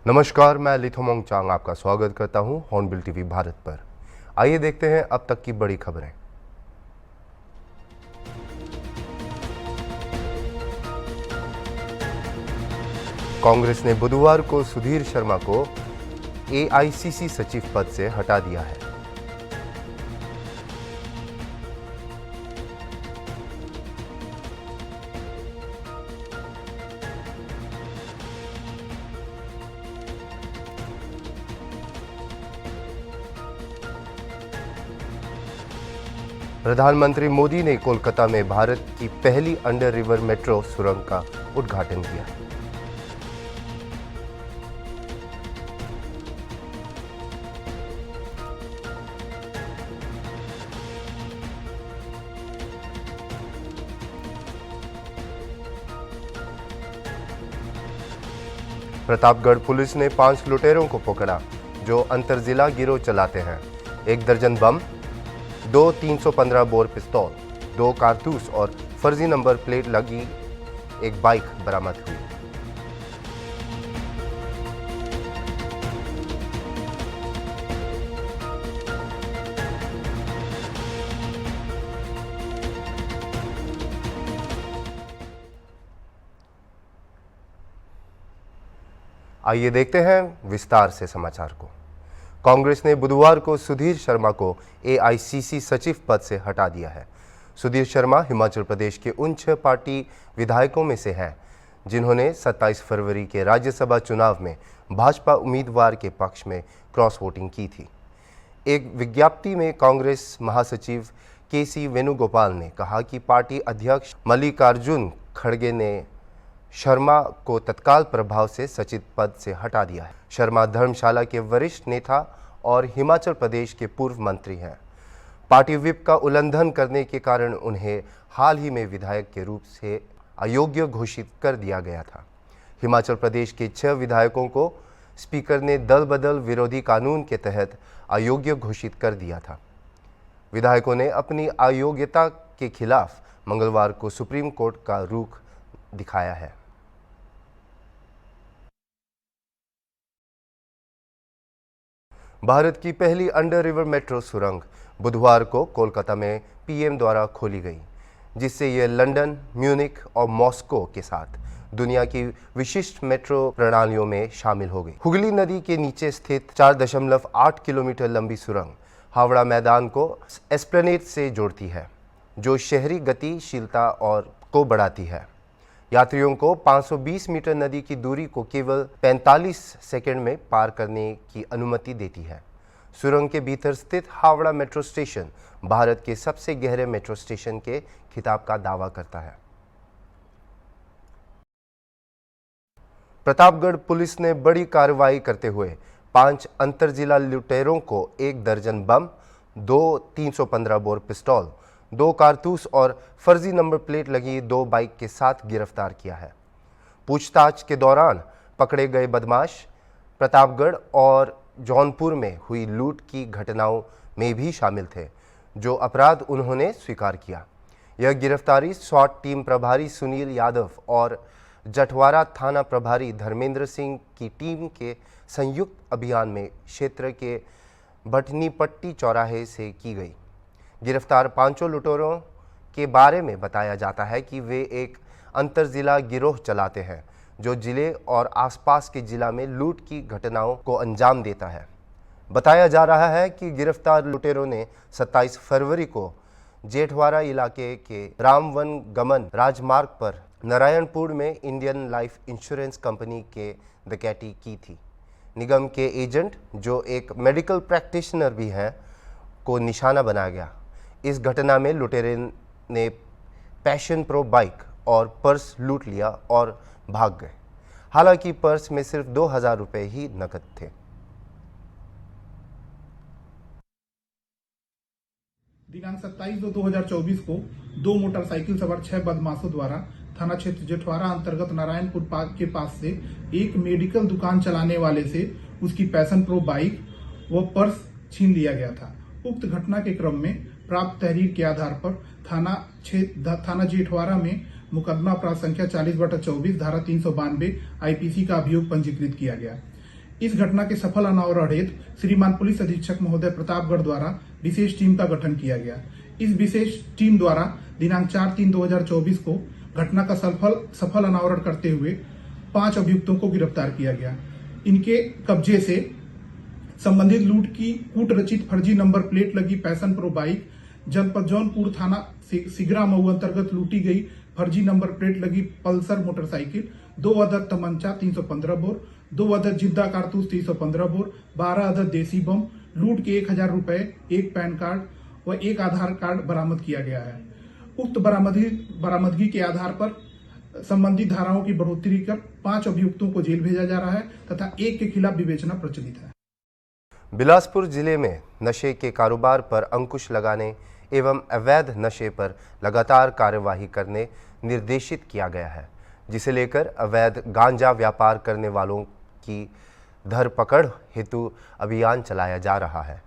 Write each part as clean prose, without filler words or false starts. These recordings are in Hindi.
नमस्कार, मैं लिथोमोंग चांग आपका स्वागत करता हूं हॉर्नबिल टीवी भारत पर। आइए देखते हैं अब तक की बड़ी खबरें। कांग्रेस ने बुधवार को सुधीर शर्मा को एआईसीसी सचिव पद से हटा दिया है। प्रधानमंत्री मोदी ने कोलकाता में भारत की पहली अंडर रिवर मेट्रो सुरंग का उद्घाटन किया। प्रतापगढ़ पुलिस ने 5 लुटेरों को पकड़ा जो अंतरजिला गिरोह चलाते हैं। 1 दर्जन बम, 2 315 बोर पिस्तौल, 2 कारतूस और फर्जी नंबर प्लेट लगी एक बाइक बरामद हुई। आइए देखते हैं विस्तार से समाचार को। कांग्रेस ने बुधवार को सुधीर शर्मा को एआईसीसी सचिव पद से हटा दिया है। सुधीर शर्मा हिमाचल प्रदेश के उन 6 पार्टी विधायकों में से हैं जिन्होंने 27 फरवरी के राज्यसभा चुनाव में भाजपा उम्मीदवार के पक्ष में क्रॉस वोटिंग की थी। एक विज्ञप्ति में कांग्रेस महासचिव केसी वेणुगोपाल ने कहा कि पार्टी अध्यक्ष मल्लिकार्जुन खड़गे ने शर्मा को तत्काल प्रभाव से सचिव पद से हटा दिया है। शर्मा धर्मशाला के वरिष्ठ नेता और हिमाचल प्रदेश के पूर्व मंत्री हैं। पार्टी व्हिप का उल्लंघन करने के कारण उन्हें हाल ही में विधायक के रूप से अयोग्य घोषित कर दिया गया था। हिमाचल प्रदेश के 6 विधायकों को स्पीकर ने दल बदल विरोधी कानून के तहत अयोग्य घोषित कर दिया था। विधायकों ने अपनी अयोग्यता के खिलाफ मंगलवार को सुप्रीम कोर्ट का रुख दिखाया है। भारत की पहली अंडर रिवर मेट्रो सुरंग बुधवार को कोलकाता में पीएम द्वारा खोली गई, जिससे यह लंदन, म्यूनिख और मॉस्को के साथ दुनिया की विशिष्ट मेट्रो प्रणालियों में शामिल हो गई। हुगली नदी के नीचे स्थित 4.8 किलोमीटर लंबी सुरंग हावड़ा मैदान को एस्प्लेनेड से जोड़ती है, जो शहरी गतिशीलता को बढ़ाती है। यात्रियों को 520 मीटर नदी की दूरी को केवल 45 सेकंड में पार करने की अनुमति देती है। सुरंग के भीतर स्थित हावड़ा मेट्रो स्टेशन भारत के सबसे गहरे मेट्रो स्टेशन के खिताब का दावा करता है। प्रतापगढ़ पुलिस ने बड़ी कार्रवाई करते हुए 5 अंतरजिला लुटेरों को 1 दर्जन बम, 2 315 बोर पिस्तौल, 2 कारतूस और फर्जी नंबर प्लेट लगी 2 बाइक के साथ गिरफ्तार किया है। पूछताछ के दौरान पकड़े गए बदमाश प्रतापगढ़ और जौनपुर में हुई लूट की घटनाओं में भी शामिल थे, जो अपराध उन्होंने स्वीकार किया। यह गिरफ्तारी स्वाट टीम प्रभारी सुनील यादव और जटवाड़ा थाना प्रभारी धर्मेंद्र सिंह की टीम के संयुक्त अभियान में क्षेत्र के भटनीपट्टी चौराहे से की गई। गिरफ्तार 5 लुटेरों के बारे में बताया जाता है कि वे एक अंतरजिला गिरोह चलाते हैं जो जिले और आसपास के जिला में लूट की घटनाओं को अंजाम देता है। बताया जा रहा है कि गिरफ्तार लुटेरों ने 27 फरवरी को जेठवाड़ा इलाके के रामवन गमन राजमार्ग पर नारायणपुर में इंडियन लाइफ इंश्योरेंस कंपनी के डकैती की थी। निगम के एजेंट, जो एक मेडिकल प्रैक्टिशनर भी हैं, को निशाना बनाया गया। इस घटना में लुटेरे ने पैशन प्रो बाइक और पर्स लूट लिया और भाग गए। हालांकि पर्स में सिर्फ 2000 रुपए ही नकद थे। दिनांक 27/2/2024 को 2 मोटरसाइकिल सवार 6 बदमाशों द्वारा थाना क्षेत्र जेठवाड़ा अंतर्गत नारायणपुर पार्क के पास से एक मेडिकल दुकान चलाने वाले से उसकी पैशन प्रो बाइक व पर्स छीन लिया गया था। उक्त घटना के क्रम में प्राप्त तहरीर के आधार पर थाना जेठवाड़ा में मुकदमा अपराध संख्या 40/24 धारा 392 आईपीसी का अभियोग पंजीकृत किया गया। इस घटना के सफल अनावरण हेतु श्रीमान पुलिस अधीक्षक महोदय प्रतापगढ़ द्वारा विशेष टीम का गठन किया गया। इस विशेष टीम द्वारा दिनांक 4/3/2024 को घटना का सफल अनावरण करते हुए 5 अभियुक्तों को गिरफ्तार किया गया। इनके कब्जे से संबंधित लूट की कूट रचित फर्जी नंबर प्लेट लगी पैशन प्रो बाइक, जनपद जौनपुर थाना सिगरा मऊ अंतर्गत लूटी गई फर्जी नंबर प्लेट लगी पल्सर मोटरसाइकिल, 2 अदद तमंचा 315 बोर, 2 अदद जिद्दा कारतूस 315 बोर, 12 अदद देसी बम, लूट के 1000 रुपए, एक पैन कार्ड व एक आधार कार्ड बरामद किया गया है। उक्त बरामदगी के आधार पर संबंधित धाराओं की बढ़ोतरी कर 5 अभियुक्तों को जेल भेजा जा रहा है तथा एक के खिलाफ विवेचना प्रचलित है। बिलासपुर जिले में नशे के कारोबार पर अंकुश लगाने एवं अवैध नशे पर लगातार कार्यवाही करने निर्देशित किया गया है, जिसे लेकर अवैध गांजा व्यापार करने वालों की धरपकड़ हेतु अभियान चलाया जा रहा है।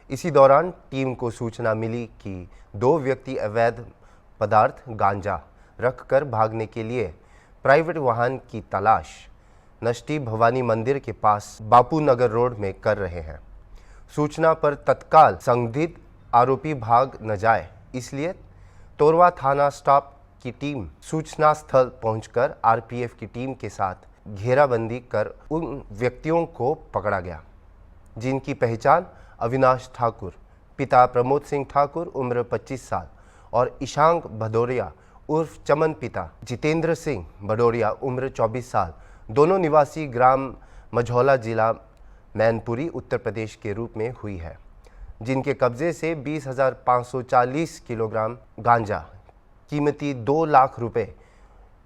इसी दौरान टीम को सूचना मिली कि 2 व्यक्ति अवैध पदार्थ गांजा रखकर भागने के लिए प्राइवेट वाहन की तलाश नष्टी भवानी मंदिर के पास बापू नगर रोड में कर रहे हैं। सूचना पर तत्काल संदिग्ध आरोपी भाग न जाए, इसलिए तोरवा थाना स्टाफ की टीम सूचना स्थल पहुंचकर आरपीएफ की टीम के साथ घेराबंदी कर उन व्यक्तियों को पकड़ा गया, जिनकी पहचान अविनाश ठाकुर पिता प्रमोद सिंह ठाकुर उम्र 25 साल और ईशांक भदौरिया उर्फ चमन पिता जितेंद्र सिंह भदौरिया उम्र 24 साल दोनों निवासी ग्राम मझौला जिला मैनपुरी उत्तर प्रदेश के रूप में हुई है, जिनके कब्जे से 20,540 किलोग्राम गांजा कीमती 2 लाख रुपए,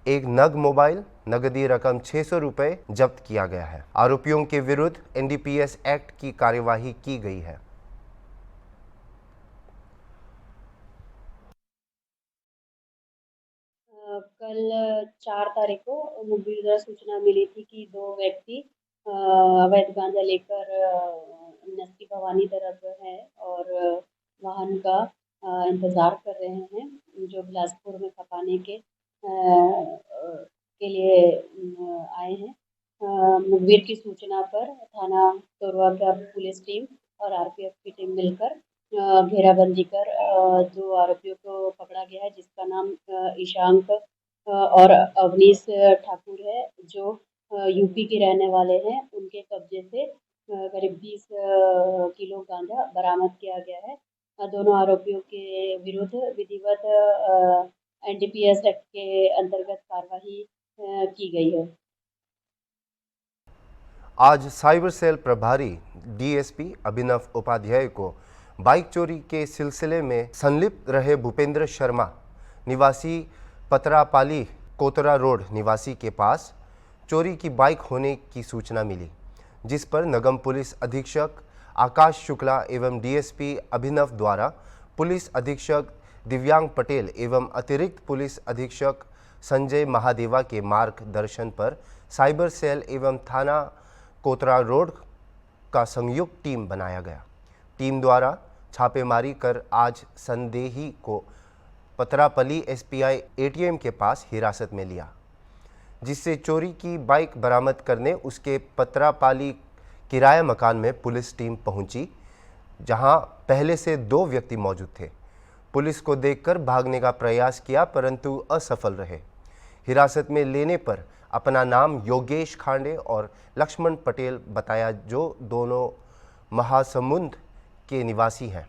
एक नग मोबाइल, नगदी रकम 600 रुपए जब्त किया गया है। आरोपियों के विरुद्ध एनडीपीएस एक्ट की कार्यवाही की गई है। कल 4 तारीख को मुखबिर द्वारा सूचना मिली थी कि 2 व्यक्ति अवैध गांजा लेकर नस्ती भवानी तरफ है और वाहन का इंतजार कर रहे हैं, जो बिलासपुर में खपाने के लिए आए हैं। मुखबिर की सूचना पर थाना तोरवा का पुलिस टीम और आरपीएफ की टीम मिलकर घेराबंदी कर 2 आरोपियों को पकड़ा गया है, जिसका नाम ईशांक और अवनीश ठाकुर है, जो यूपी के रहने वाले हैं। उनके कब्जे से करीब 20 किलो गांजा बरामद किया गया है। दोनों आरोपियों के विरुद्ध विधिवत एनडीपीएस एक्ट के अंतर्गत कार्रवाई की गई है। आज साइबर सेल प्रभारी डीएसपी अभिनव उपाध्याय को बाइक चोरी के सिलसिले में संलिप्त रहे भूपेंद्र शर्मा निवासी पतरापाली कोतरा रोड निवासी के पास चोरी की बाइक होने की सूचना मिली, जिस पर नगम पुलिस अधीक्षक आकाश शुक्ला एवं डीएसपी अभिनव द्वारा पुलिस अधीक्षक दिव्यांग पटेल एवं अतिरिक्त पुलिस अधीक्षक संजय महादेवा के मार्गदर्शन पर साइबर सेल एवं थाना कोतरा रोड का संयुक्त टीम बनाया गया। टीम द्वारा छापेमारी कर आज संदेही को पतरापली एसबीआई एटीएम के पास हिरासत में लिया, जिससे चोरी की बाइक बरामद करने उसके पतरापाली किराया मकान में पुलिस टीम पहुंची, जहां पहले से 2 व्यक्ति मौजूद थे। पुलिस को देखकर भागने का प्रयास किया परंतु असफल रहे। हिरासत में लेने पर अपना नाम योगेश खांडे और लक्ष्मण पटेल बताया, जो दोनों महासमुंद के निवासी हैं।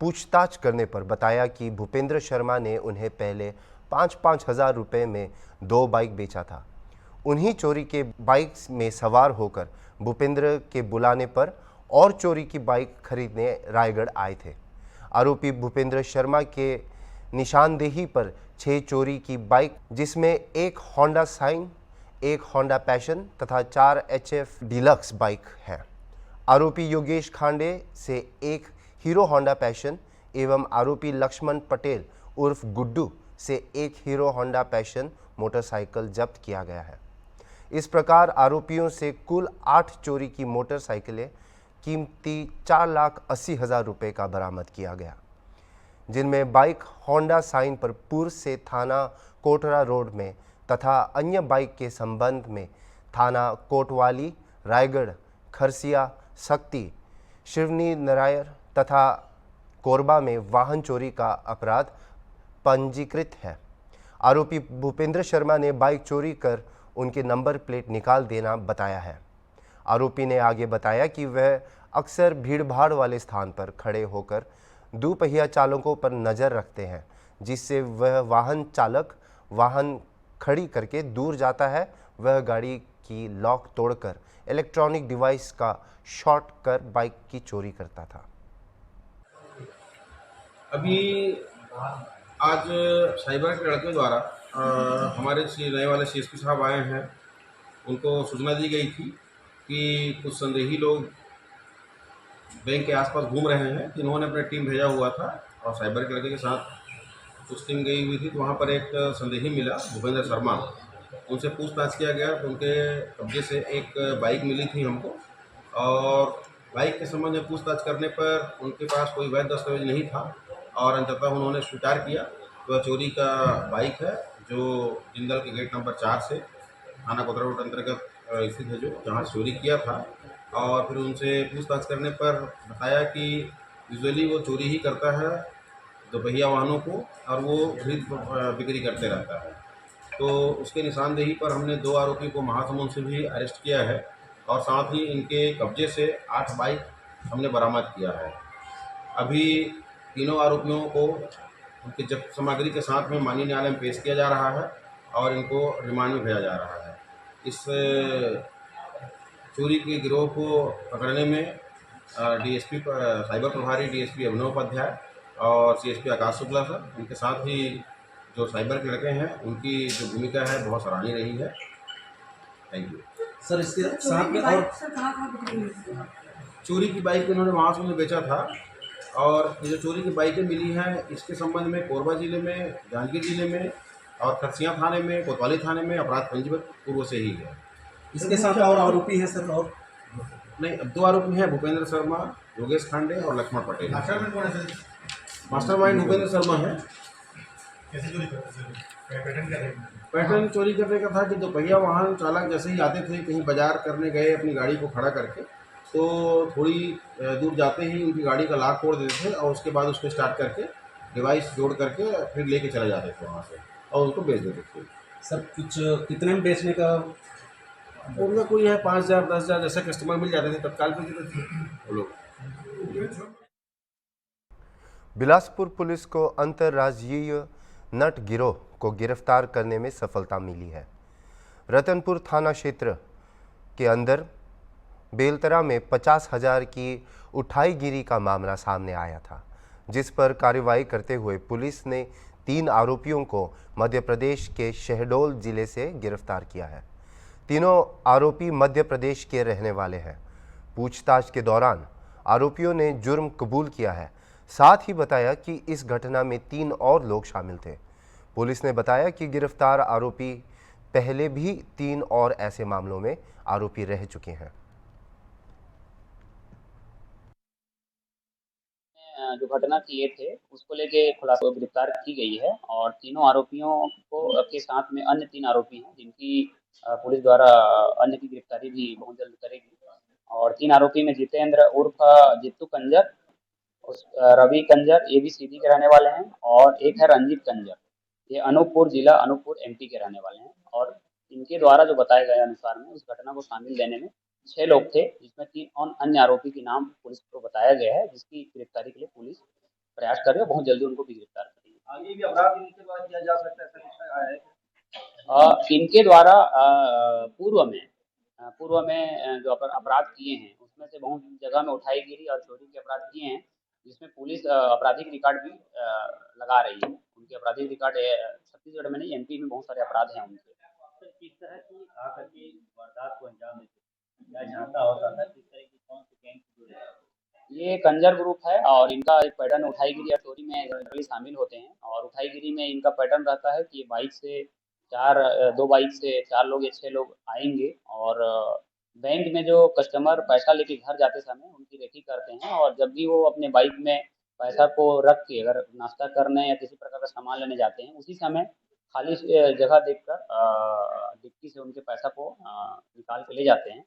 पूछताछ करने पर बताया कि भूपेंद्र शर्मा ने उन्हें पहले 5-5 हज़ार रुपये में 2 बाइक बेचा था। उन्हीं चोरी के बाइक में सवार होकर भूपेंद्र के बुलाने पर और चोरी की बाइक खरीदने रायगढ़ आए थे। आरोपी भूपेंद्र शर्मा के निशानदेही पर 6 चोरी की बाइक, जिसमें एक होंडा साइन, एक होंडा पैशन तथा 4 एचएफ डिलक्स बाइक है। आरोपी योगेश खांडे से एक हीरो होंडा पैशन एवं आरोपी लक्ष्मण पटेल उर्फ गुड्डू से एक हीरो होंडा पैशन मोटरसाइकिल जब्त किया गया है। इस प्रकार आरोपियों से कुल 8 चोरी की मोटरसाइकिलें कीमती 4,80,000 रुपये का बरामद किया गया, जिनमें बाइक होंडा साइन पर पूर्व से थाना कोटरा रोड में तथा अन्य बाइक के संबंध में थाना कोतवाली रायगढ़ खरसिया, शक्ति, शिवनी नारायण तथा कोरबा में वाहन चोरी का अपराध पंजीकृत है। आरोपी भूपेंद्र शर्मा ने बाइक चोरी कर उनके नंबर प्लेट निकाल देना बताया है। आरोपी ने आगे बताया कि वह अक्सर भीड़भाड़ वाले स्थान पर खड़े होकर दोपहिया चालकों पर नज़र रखते हैं, जिससे वह वाहन चालक वाहन खड़ी करके दूर जाता है। वह गाड़ी की लॉक तोड़कर इलेक्ट्रॉनिक डिवाइस का शॉर्ट कर बाइक की चोरी करता था। अभी आज साइबर के लड़के द्वारा हमारे नए वाले CSP साहब आए हैं। उनको सूचना दी गई थी कि कुछ संदेही लोग बैंक के आसपास घूम रहे हैं, जिन्होंने अपनी टीम भेजा हुआ था और साइबर के लड़के के साथ कुछ टीम गई हुई थी। तो वहाँ पर एक संदेही मिला, भूपेंद्र शर्मा। उनसे पूछताछ किया गया तो उनके कब्जे से एक बाइक मिली थी हमको, और बाइक के संबंध में पूछताछ करने पर उनके पास कोई वैध दस्तावेज नहीं था, और अंततः उन्होंने स्वीकार किया कि वह चोरी का बाइक है, जो जिंदल के गेट नंबर 4 से थाना कोतरा रोड अंतर्गत स्थित है, जो जहाँ चोरी किया था। और फिर उनसे पूछताछ करने पर बताया कि यूजुअली वो चोरी ही करता है दोपहिया वाहनों को, और वो खरीद बिक्री करते रहता है। तो उसके निशानदेही पर हमने 2 आरोपी को महासमुंद से भी अरेस्ट किया है, और साथ ही इनके कब्जे से 8 बाइक हमने बरामद किया है। अभी तीनों आरोपियों को उनकी जब्त सामग्री के साथ में माननीय न्यायालय में पेश किया जा रहा है, और इनको रिमांड में भेजा जा रहा है। इस चोरी के गिरोह को पकड़ने में DSP साइबर प्रभारी DSP अभिनव उपाध्याय और CSP आकाश शुक्ला सर, उनके साथ ही जो साइबर के लड़के हैं, उनकी जो भूमिका है बहुत सराहनीय रही है। Thank you sir. इसके साथ में और चोरी की बाइक इन्होंने वहाँ से बेचा था, और ये जो चोरी की बाइकें मिली हैं, इसके संबंध में कोरबा जिले में, जांजगीर जिले में और खरसिया थाने में, कोतवाली थाने में अपराध पंजीबद्ध पूर्व से ही है। इसके साथ और आरोपी हैं सर? और नहीं, अब 2 आरोपी हैं, भूपेंद्र शर्मा, योगेश खांडे और लक्ष्मण पटेल। मास्टरमाइंड भूपेंद्र शर्मा है। पैटर्न चोरी करने का था कि दोपहिया वाहन चालक जैसे ही आते थे, कहीं बाजार करने गए अपनी गाड़ी को खड़ा करके, तो थोड़ी दूर जाते ही उनकी गाड़ी का लॉक तोड़ देते थे, और उसके बाद उसको स्टार्ट करके डिवाइस जोड़ करके फिर लेके चले जाते थे वहाँ से, और उसको बेच देते थे। सर कुछ कितने में बेचने का उनका कोई है 5,000 10,000 जैसे कस्टमर मिल जाते थे, तत्काल पे देते थे वो लोग। बिलासपुर पुलिस को अंतर्राज्यीय नट गिरोह को गिरफ्तार करने में सफलता मिली है। रतनपुर थाना क्षेत्र के अंदर बेलतरा में 50,000 की उठाईगिरी का मामला सामने आया था, जिस पर कार्रवाई करते हुए पुलिस ने 3 आरोपियों को मध्य प्रदेश के शहडोल जिले से गिरफ्तार किया है। तीनों आरोपी मध्य प्रदेश के रहने वाले हैं। पूछताछ के दौरान आरोपियों ने जुर्म कबूल किया है, साथ ही बताया कि इस घटना में 3 और लोग शामिल थे। पुलिस ने बताया कि गिरफ्तार आरोपी पहले भी 3 और ऐसे मामलों में आरोपी रह चुके हैं। जो घटना किए थे उसको लेके खुलासा गिरफ्तार की गई है, और तीनों आरोपियों को के साथ में अन्य 3 आरोपी हैं, जिनकी पुलिस द्वारा अन्य की गिरफ्तारी भी बहुत जल्द करेगी। और 3 आरोपी में जितेंद्र उर्फ जित्तू कंजर, रवि कंजर, ये भी सीधी के रहने वाले हैं, और एक है रंजीत कंजर, ये अनूपपुर जिला अनूपपुर MP के रहने वाले हैं। और इनके द्वारा जो बताए गए अनुसार में उस घटना को शामिल लेने में 6 लोग थे, जिसमें 3 और अन्य आरोपी के नाम पुलिस को बताया गया है, जिसकी गिरफ्तारी के लिए पुलिस प्रयास कर रही है, बहुत जल्दी उनको भी गिरफ्तार करेगी। आगे भी अपराध इनके द्वारा किया जा सकता है, ऐसा कुछ है? इनके द्वारा पूर्व में जो अपराध किए हैं, उसमें से बहुत जगह में उठाईगिरी और चोरी के अपराध किए हैं, जिसमें पुलिस आपराधिक रिकॉर्ड भी लगा रही है। उनके आपराधिक रिकॉर्ड छत्तीसगढ़ में नहीं, MP में बहुत सारे अपराध हैं उनके। किस तरह की आकर के वारदात को अंजाम देते, क्या झांसा होता था, किस तरह की कौन से गैंग से जुड़े? ये कंजर ग्रुप है, और इनका एक पैटर्न उठाईगिरी या चोरी में जनरली शामिल होते हैं। और उठाईगिरी में इनका पैटर्न रहता है कि ये बाइक से 2 बाइक से 4 लोग या 6 लोग आएंगे, और बैंक में जो कस्टमर पैसा लेके घर जाते समय उनकी रेकी करते हैं, और जब भी वो अपने बाइक में पैसा को रख के अगर नाश्ता करने या किसी प्रकार का सामान लेने जाते हैं, उसी समय खाली जगह देखकर डिक्की से उनके पैसा को निकाल के ले जाते हैं,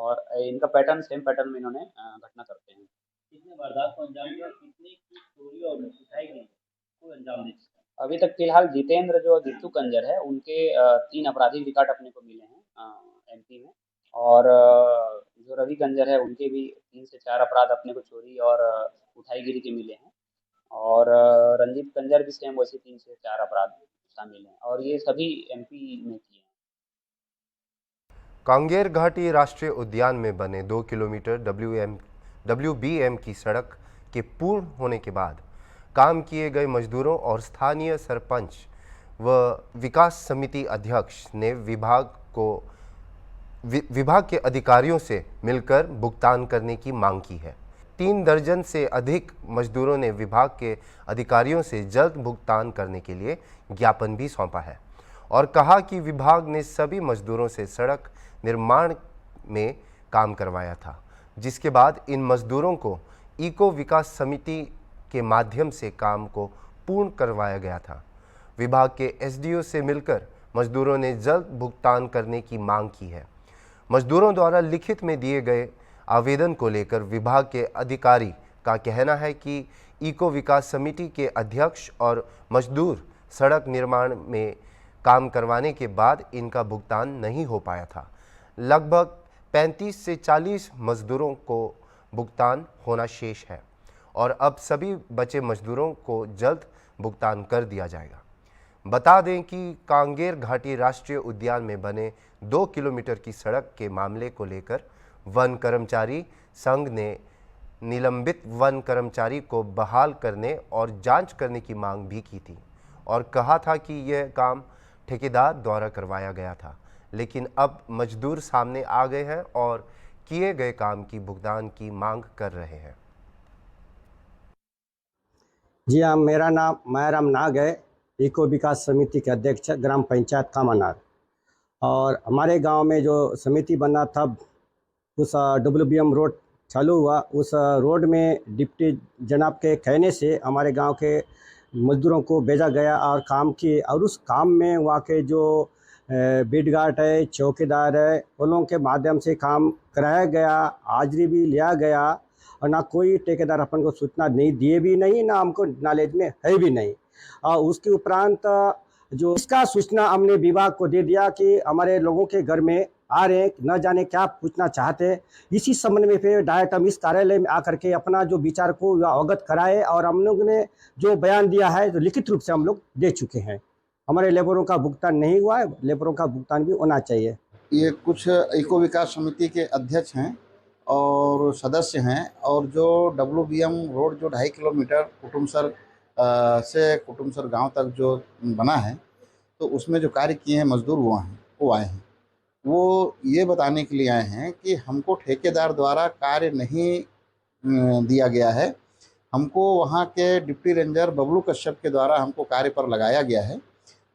और इनका पैटर्न सेम पैटर्न में इन्होंने घटना करते हैं। कितने वारदात को अंजाम दिया और कितने की चोरी और उठाई गई को अंजाम दी? अभी तक फिलहाल जितेंद्र जो जीतू कंजर है उनके 3 आपराधिक रिकॉर्ड अपने को मिले हैं एमपी में, और जो रवि कंजर है उनके भी 3 से 4 अपराध अपने को चोरी और उठाईगिरी के मिले हैं, और रंजीत कंजर भी सेम वैसे 3 से 4 अपराध शामिल हैं, और ये सभी एमपी में किए हैं। कांगेर घाटी राष्ट्रीय उद्यान में बने 2 किलोमीटर WBM की सड़क के पूर्ण होने के बाद काम किए गए मजदूरों और स्थानीय सरपंच व विकास समिति अध्यक्ष ने विभाग के अधिकारियों से मिलकर भुगतान करने की मांग की है। 3 दर्जन से अधिक मजदूरों ने विभाग के अधिकारियों से जल्द भुगतान करने के लिए ज्ञापन भी सौंपा है और कहा कि विभाग ने सभी मजदूरों से सड़क निर्माण में काम करवाया था, जिसके बाद इन मजदूरों को इको विकास समिति के माध्यम से काम को पूर्ण करवाया गया था। विभाग के एसडीओ से मिलकर मजदूरों ने जल्द भुगतान करने की मांग की है। मजदूरों द्वारा लिखित में दिए गए आवेदन को लेकर विभाग के अधिकारी का कहना है कि इको विकास समिति के अध्यक्ष और मजदूर सड़क निर्माण में काम करवाने के बाद इनका भुगतान नहीं हो पाया था। लगभग 35 से 40 मजदूरों को भुगतान होना शेष है और अब सभी बचे मजदूरों को जल्द भुगतान कर दिया जाएगा। बता दें कि कांगेर घाटी राष्ट्रीय उद्यान में बने 2 किलोमीटर की सड़क के मामले को लेकर वन कर्मचारी संघ ने निलंबित वन कर्मचारी को बहाल करने और जांच करने की मांग भी की थी और कहा था कि यह काम ठेकेदार द्वारा करवाया गया था, लेकिन अब मजदूर सामने आ गए हैं और किए गए काम की भुगतान की मांग कर रहे हैं। जी हाँ, मेरा नाम मायाराम नाग है, इको विकास समिति के अध्यक्ष ग्राम पंचायत कामानार। और हमारे गांव में जो समिति बना था, उस WBM रोड चालू हुआ, उस रोड में डिप्टी जनाब के कहने से हमारे गांव के मजदूरों को भेजा गया और काम किए, और उस काम में वहाँ के जो बीट गार्ड है, चौकीदार है, उन लोगों के माध्यम से काम कराया गया, हाजिरी भी लिया गया, और ना कोई ठेकेदार अपन को सूचना नहीं दिए भी नहीं, ना हमको नॉलेज में है भी नहीं। और उसके उपरांत जो इसका सूचना हमने विभाग को दे दिया कि हमारे लोगों के घर में आ रहे, न जाने क्या पूछना चाहते। इसी संबंध में फिर डायरेक्ट हम इस कार्यालय में आकर के अपना जो विचार को अवगत कराए, और हम लोग ने जो बयान दिया है तो लिखित रूप से हम लोग दे चुके हैं। हमारे लेबरों का भुगतान नहीं हुआ है, लेबरों का भुगतान भी होना चाहिए। ये कुछ इको विकास समिति के अध्यक्ष हैं और सदस्य हैं, और जो WBM रोड जो 2.5 किलोमीटर कुटुमसर से कुटुमसर गांव तक जो बना है, तो उसमें जो कार्य किए हैं मजदूर वो आए हैं। वो ये बताने के लिए आए हैं कि हमको ठेकेदार द्वारा कार्य नहीं दिया गया है, हमको वहाँ के डिप्टी रेंजर बबलू कश्यप के द्वारा हमको कार्य पर लगाया गया है,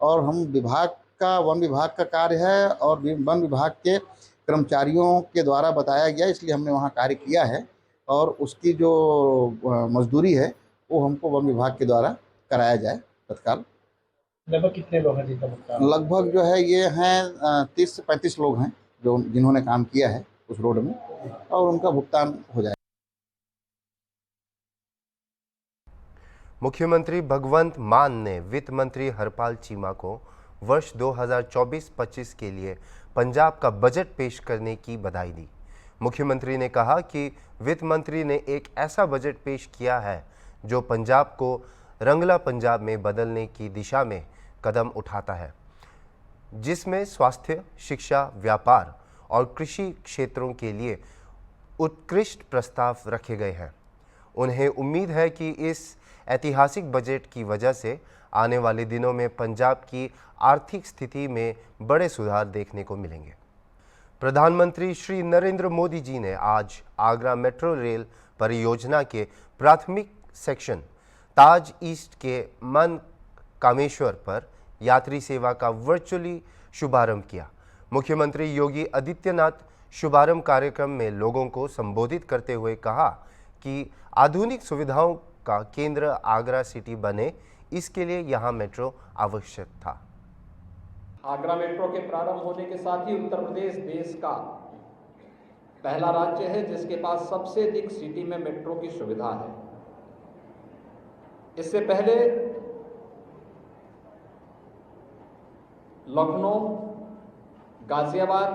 और हम वन विभाग का कार्य है और वन विभाग के कर्मचारियों के द्वारा बताया गया, इसलिए हमने वहाँ कार्य किया है, और उसकी जो मजदूरी है वो हमको वन विभाग के द्वारा कराया जाए तत्काल। लगभग कितने लोग हैं जिनका भुगतान? लगभग जो है ये हैं 30 से 35 लोग हैं जिन्होंने काम किया है उस रोड में, और उनका भुगतान हो जाए। मुख्यमंत्री भगवंत मान ने वित्त मंत्री हरपाल चीमा को वर्ष 2024-25 के लिए पंजाब का बजट पेश करने की बधाई दी। मुख्यमंत्री ने कहा कि वित्त मंत्री ने एक ऐसा बजट पेश किया है जो पंजाब को रंगला पंजाब में बदलने की दिशा में कदम उठाता है, जिसमें स्वास्थ्य, शिक्षा, व्यापार और कृषि क्षेत्रों के लिए उत्कृष्ट प्रस्ताव रखे गए हैं। उन्हें उम्मीद है कि इस ऐतिहासिक बजट की वजह से आने वाले दिनों में पंजाब की आर्थिक स्थिति में बड़े सुधार देखने को मिलेंगे। प्रधानमंत्री श्री नरेंद्र मोदी जी ने आज आगरा मेट्रो रेल परियोजना के प्राथमिक सेक्शन ताज ईस्ट के मन कामेश्वर पर यात्री सेवा का वर्चुअली शुभारंभ किया। मुख्यमंत्री योगी आदित्यनाथ शुभारंभ कार्यक्रम में लोगों को संबोधित करते हुए कहा कि आधुनिक सुविधाओं का केंद्र आगरा सिटी बने, इसके लिए यहाँ मेट्रो आवश्यक था। आगरा मेट्रो के प्रारंभ होने के साथ ही उत्तर प्रदेश देश का पहला राज्य है जिसके पास सबसे अधिक सिटी में मेट्रो की सुविधा है। इससे पहले लखनऊ, गाजियाबाद,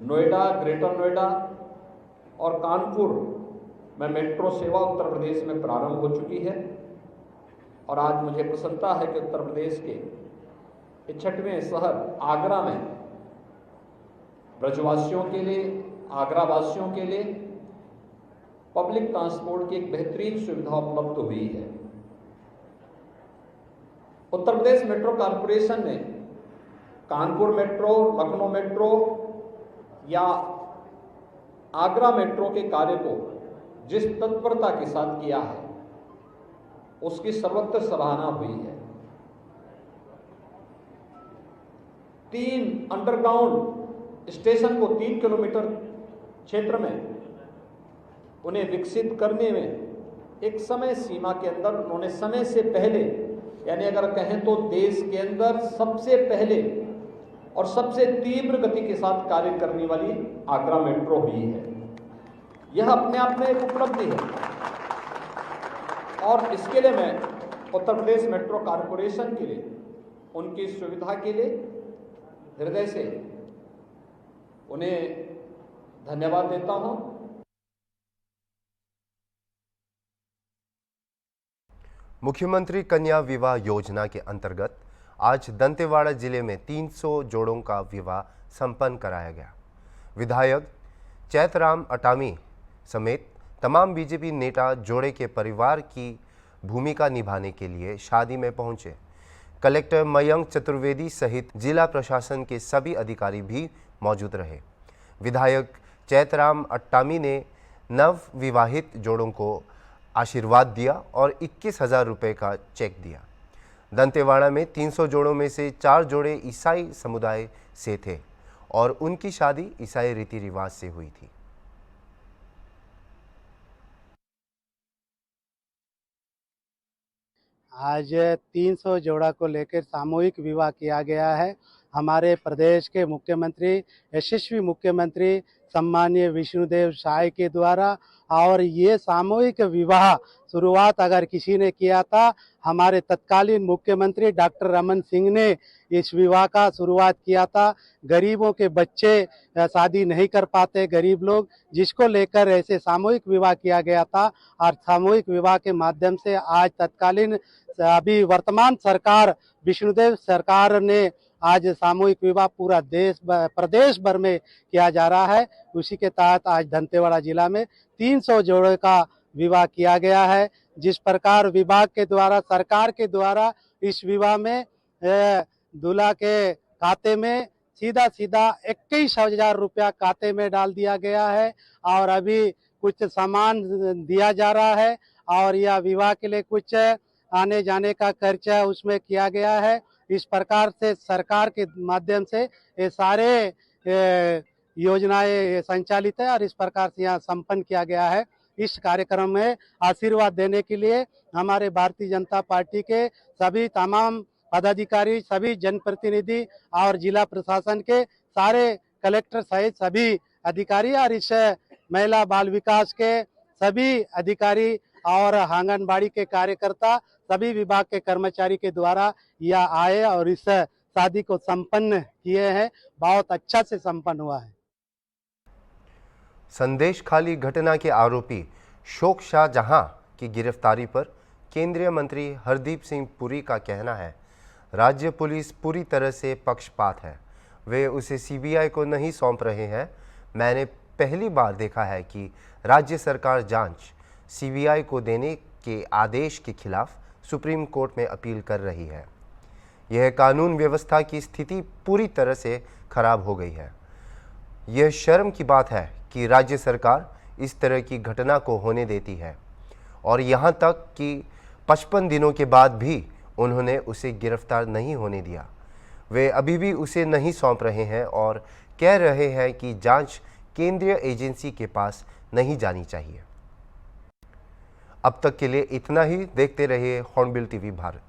नोएडा, ग्रेटर नोएडा और कानपुर में मेट्रो सेवा उत्तर प्रदेश में प्रारंभ हो चुकी है और आज मुझे प्रसन्नता है कि उत्तर प्रदेश के 61वें शहर आगरा में ब्रजवासियों के लिए, आगरा वासियों के लिए पब्लिक ट्रांसपोर्ट की एक बेहतरीन सुविधा उपलब्ध हुई है। उत्तर प्रदेश मेट्रो कॉरपोरेशन ने कानपुर मेट्रो, लखनऊ मेट्रो या आगरा मेट्रो के कार्य को जिस तत्परता के साथ किया है उसकी सर्वत्र सराहना हुई है। 3 अंडरग्राउंड स्टेशन को 3 किलोमीटर क्षेत्र में उन्हें विकसित करने में एक समय सीमा के अंदर उन्होंने समय से पहले, यानी अगर कहें तो देश के अंदर सबसे पहले और सबसे तीव्र गति के साथ कार्य करने वाली आगरा मेट्रो हुई है। यह अपने आप में एक उपलब्धि है और इसके लिए मैं उत्तर प्रदेश मेट्रो कॉरपोरेशन के लिए, उनकी सुविधा के लिए हृदय से उन्हें धन्यवाद देता हूं। मुख्यमंत्री कन्या विवाह योजना के अंतर्गत आज दंतेवाड़ा जिले में 300 जोड़ों का विवाह संपन्न कराया गया। विधायक चैतराम अटामी समेत तमाम बीजेपी नेता जोड़े के परिवार की भूमिका निभाने के लिए शादी में पहुंचे। कलेक्टर मयंक चतुर्वेदी सहित जिला प्रशासन के सभी अधिकारी भी मौजूद रहे। विधायक चैतराम अट्टामी ने नव विवाहित जोड़ों को आशीर्वाद दिया और 21,000 रुपये का चेक दिया। दंतेवाड़ा में 300 जोड़ों में से 4 जोड़े ईसाई समुदाय से थे और उनकी शादी ईसाई रीति रिवाज से हुई थी। आज 300 जोड़ा को लेकर सामूहिक विवाह किया गया है। हमारे प्रदेश के मुख्यमंत्री, यशस्वी मुख्यमंत्री सम्मानीय विष्णुदेव साय के द्वारा, और ये सामूहिक विवाह शुरुआत अगर किसी ने किया था, हमारे तत्कालीन मुख्यमंत्री डॉक्टर रमन सिंह ने इस विवाह का शुरुआत किया था। गरीबों के बच्चे शादी नहीं कर पाते, गरीब लोग, जिसको लेकर ऐसे सामूहिक विवाह किया गया था और सामूहिक विवाह के माध्यम से आज तत्कालीन अभी वर्तमान सरकार विष्णुदेव सरकार ने आज सामूहिक विवाह पूरा प्रदेश भर में किया जा रहा है। उसी के तहत आज दंतेवाड़ा जिला में 300 जोड़े का विवाह किया गया है। जिस प्रकार विभाग के द्वारा, सरकार के द्वारा इस विवाह में दूल्हा के खाते में सीधा 21,000 रुपया खाते में डाल दिया गया है और अभी कुछ सामान दिया जा रहा है और यह विवाह के लिए कुछ आने जाने का खर्चा उसमें किया गया है। इस प्रकार से सरकार के माध्यम से ये सारे योजनाएं संचालित है और इस प्रकार से यहाँ संपन्न किया गया है। इस कार्यक्रम में आशीर्वाद देने के लिए हमारे भारतीय जनता पार्टी के सभी तमाम पदाधिकारी, सभी जनप्रतिनिधि और जिला प्रशासन के सारे कलेक्टर सहित सभी अधिकारी और इस महिला बाल विकास के सभी अधिकारी और आंगनबाड़ी के कार्यकर्ता, सभी विभाग के कर्मचारी के द्वारा यह आए और इस शादी को संपन्न किए हैं। बहुत अच्छा से संपन्न हुआ है। संदेश खाली घटना के आरोपी शोक शाहजहां की गिरफ्तारी पर केंद्रीय मंत्री हरदीप सिंह पुरी का कहना है, राज्य पुलिस पूरी तरह से पक्षपात है, वे उसे सीबीआई को नहीं सौंप रहे हैं। मैंने पहली बार देखा है कि राज्य सरकार जांच सीबीआई को देने के आदेश के खिलाफ सुप्रीम कोर्ट में अपील कर रही है। यह कानून व्यवस्था की स्थिति पूरी तरह से खराब हो गई है। यह शर्म की बात है कि राज्य सरकार इस तरह की घटना को होने देती है और यहाँ तक कि 55 दिनों के बाद भी उन्होंने उसे गिरफ्तार नहीं होने दिया। वे अभी भी उसे नहीं सौंप रहे हैं और कह रहे हैं कि जांच केंद्रीय एजेंसी के पास नहीं जानी चाहिए। अब तक के लिए इतना ही। देखते रहिए हॉर्नबिल टीवी भारत।